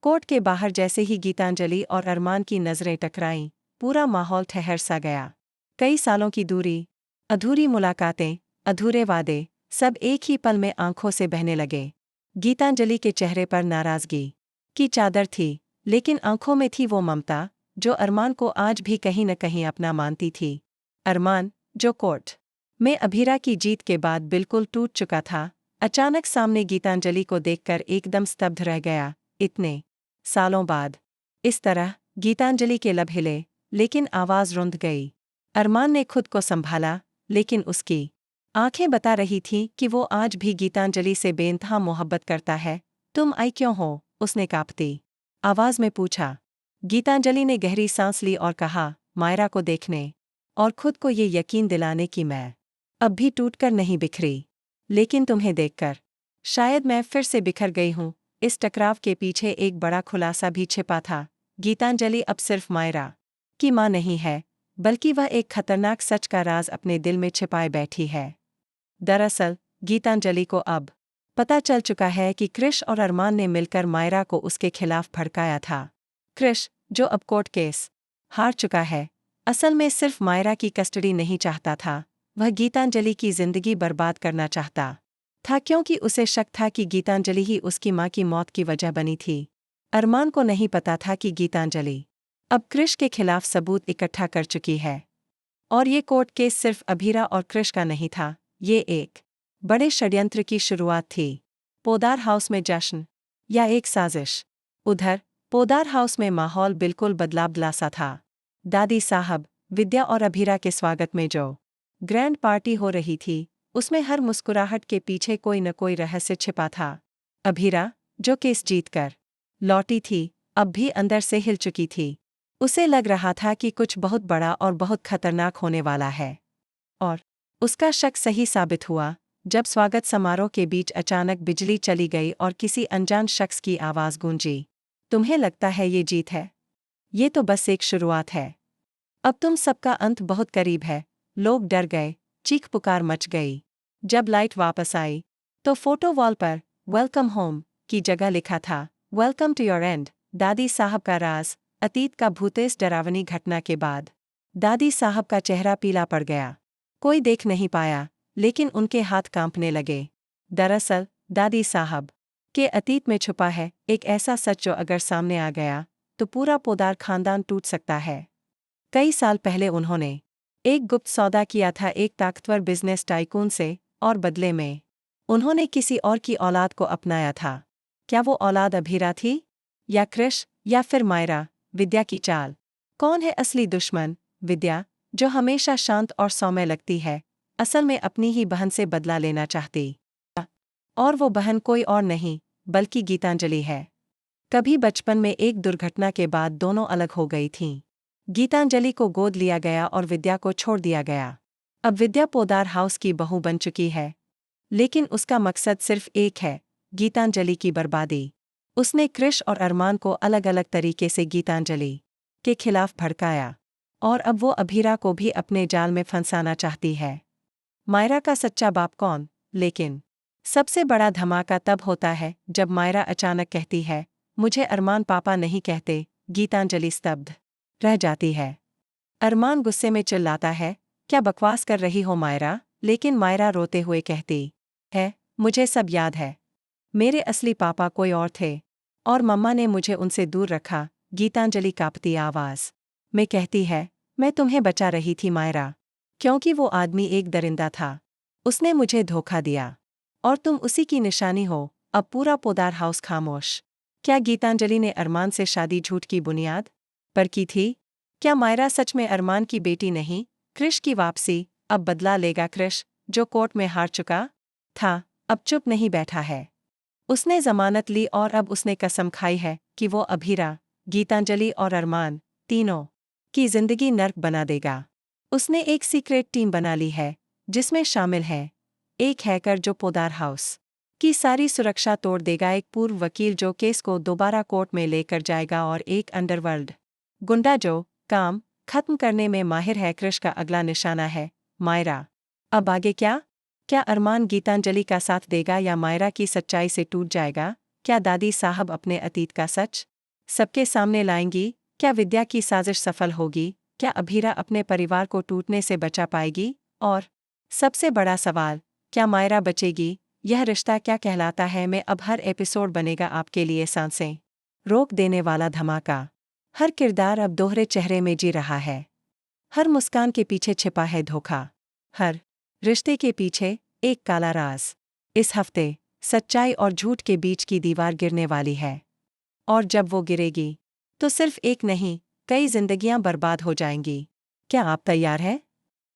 Court के बाहर जैसे ही गीतांजलि और अरमान की नजरें टकराईं, पूरा माहौल ठहर सा गया। कई सालों की दूरी, अधूरी मुलाकातें, अधूरे वादे, सब एक ही पल में आंखों से बहने लगे। गीतांजलि के चेहरे पर नाराजगी की चादर थी, लेकिन आंखों में थी वो ममता जो अरमान को आज भी कहीं न कहीं अपना मानती थी। अरमान, जो कोर्ट में अभीरा की जीत के बाद बिल्कुल टूट चुका था, अचानक सामने गीतांजलि को देखकर एकदम स्तब्ध रह गया। इतने सालों बाद इस तरह गीतांजलि के लब हिले, लेकिन आवाज रुंध गई। अरमान ने खुद को संभाला, लेकिन उसकी आंखें बता रही थीं कि वो आज भी गीतांजलि से बेइंतहा मोहब्बत करता है। तुम आई क्यों हो? उसने कांपती आवाज में पूछा। गीतांजलि ने गहरी सांस ली और कहा, मायरा को देखने और खुद को ये यकीन दिलाने कि मैं अब भी टूटकर नहीं बिखरी, लेकिन तुम्हें देखकर शायद मैं फिर से बिखर गई हूँ। इस टकराव के पीछे एक बड़ा खुलासा भी छिपा था। गीतांजलि अब सिर्फ मायरा की मां नहीं है, बल्कि वह एक खतरनाक सच का राज अपने दिल में छिपाए बैठी है। दरअसल गीतांजलि को अब पता चल चुका है कि कृष और अरमान ने मिलकर मायरा को उसके खिलाफ भड़काया था। कृष, जो अब कोर्ट केस हार चुका है, असल में सिर्फ मायरा की कस्टडी नहीं चाहता था, वह गीतांजलि की जिंदगी बर्बाद करना चाहता था, क्योंकि उसे शक था कि गीतांजलि ही उसकी मां की मौत की वजह बनी थी। अरमान को नहीं पता था कि गीतांजलि अब कृष के खिलाफ सबूत इकट्ठा कर चुकी है, और ये कोर्ट केस सिर्फ अभीरा और कृष का नहीं था, ये एक बड़े षड्यंत्र की शुरुआत थी। पोदार हाउस में जश्न या एक साजिश? उधर पोदार हाउस में माहौल बिल्कुल बदला सा था। दादी साहब, विद्या और अभीरा के स्वागत में जो ग्रैंड पार्टी हो रही थी, उसमें हर मुस्कुराहट के पीछे कोई न कोई रहस्य छिपा था। अभीरा, जो केस जीतकर लौटी थी, अब भी अंदर से हिल चुकी थी। उसे लग रहा था कि कुछ बहुत बड़ा और बहुत खतरनाक होने वाला है। और उसका शक सही साबित हुआ जब स्वागत समारोह के बीच अचानक बिजली चली गई और किसी अनजान शख्स की आवाज गूंजी, तुम्हें लगता है ये जीत है? ये तो बस एक शुरुआत है। अब तुम सबका अंत बहुत करीब है। लोग डर गए, चीख पुकार मच गई। जब लाइट वापस आई, तो फोटो वॉल पर वेलकम होम की जगह लिखा था, वेलकम टू योर एंड। दादी साहब का राज, अतीत का भूत। इस डरावनी घटना के बाद दादी साहब का चेहरा पीला पड़ गया। कोई देख नहीं पाया, लेकिन उनके हाथ कांपने लगे। दरअसल दादी साहब के अतीत में छुपा है एक ऐसा सच जो अगर सामने आ गया तो पूरा पोदार खानदान टूट सकता है। कई साल पहले उन्होंने एक गुप्त सौदा किया था एक ताकतवर बिजनेस टाइकून से, और बदले में उन्होंने किसी और की औलाद को अपनाया था। क्या वो औलाद अभीरा थी, या कृष, या फिर मायरा, विद्या की चाल? कौन है असली दुश्मन? विद्या, जो हमेशा शांत और सौम्य लगती है, असल में अपनी ही बहन से बदला लेना चाहती, और वो बहन कोई और नहीं बल्कि गीतांजलि है। कभी बचपन में एक दुर्घटना के बाद दोनों अलग हो गई थीं। गीतांजलि को गोद लिया गया और विद्या को छोड़ दिया गया। अब विद्या पोदार हाउस की बहू बन चुकी है, लेकिन उसका मकसद सिर्फ एक है, गीतांजलि की बर्बादी। उसने कृष और अरमान को अलग अलग तरीके से गीतांजलि के खिलाफ भड़काया, और अब वो अभीरा को भी अपने जाल में फंसाना चाहती है। मायरा का सच्चा बाप कौन? लेकिन सबसे बड़ा धमाका तब होता है जब मायरा अचानक कहती है, मुझे अरमान पापा नहीं कहते। गीतांजलि स्तब्ध रह जाती है। अरमान गुस्से में चिल्लाता है, क्या बकवास कर रही हो मायरा? लेकिन मायरा रोते हुए कहती है, मुझे सब याद है। मेरे असली पापा कोई और थे, और मम्मा ने मुझे उनसे दूर रखा। गीतांजलि कांपती आवाज में कहती है, मैं तुम्हें बचा रही थी मायरा, क्योंकि वो आदमी एक दरिंदा था। उसने मुझे धोखा दिया, और तुम उसी की निशानी हो। अब पूरा पोदार हाउस खामोश। क्या गीतांजलि ने अरमान से शादी झूठ की बुनियाद पर की थी? क्या मायरा सच में अरमान की बेटी नहीं? कृष की वापसी, अब बदला लेगा कृष, जो कोर्ट में हार चुका था, अब चुप नहीं बैठा है। उसने जमानत ली और अब उसने कसम खाई है कि वो अभीरा, गीतांजलि और अरमान, तीनों की जिंदगी नर्क बना देगा। उसने एक सीक्रेट टीम बना ली है, जिसमें शामिल है एक हैकर जो पोदार हाउस की सारी सुरक्षा तोड़ देगा, एक पूर्व वकील जो केस को दोबारा कोर्ट में लेकर जाएगा, और एक अंडरवर्ल्ड गुंडा जो काम खत्म करने में माहिर है। कृष का अगला निशाना है मायरा। अब आगे क्या? क्या अरमान गीतांजलि का साथ देगा या मायरा की सच्चाई से टूट जाएगा? क्या दादी साहब अपने अतीत का सच सबके सामने लाएंगी? क्या विद्या की साजिश सफल होगी? क्या अभीरा अपने परिवार को टूटने से बचा पाएगी? और सबसे बड़ा सवाल, क्या मायरा बचेगी? यह रिश्ता क्या कहलाता है में अब हर एपिसोड बनेगा आपके लिए सांसें रोक देने वाला धमाका। हर किरदार अब दोहरे चेहरे में जी रहा है। हर मुस्कान के पीछे छिपा है धोखा। हर रिश्ते के पीछे एक काला राज। इस हफ्ते सच्चाई और झूठ के बीच की दीवार गिरने वाली है। और जब वो गिरेगी तो सिर्फ एक नहीं, कई जिंदगियां बर्बाद हो जाएंगी। क्या आप तैयार हैं?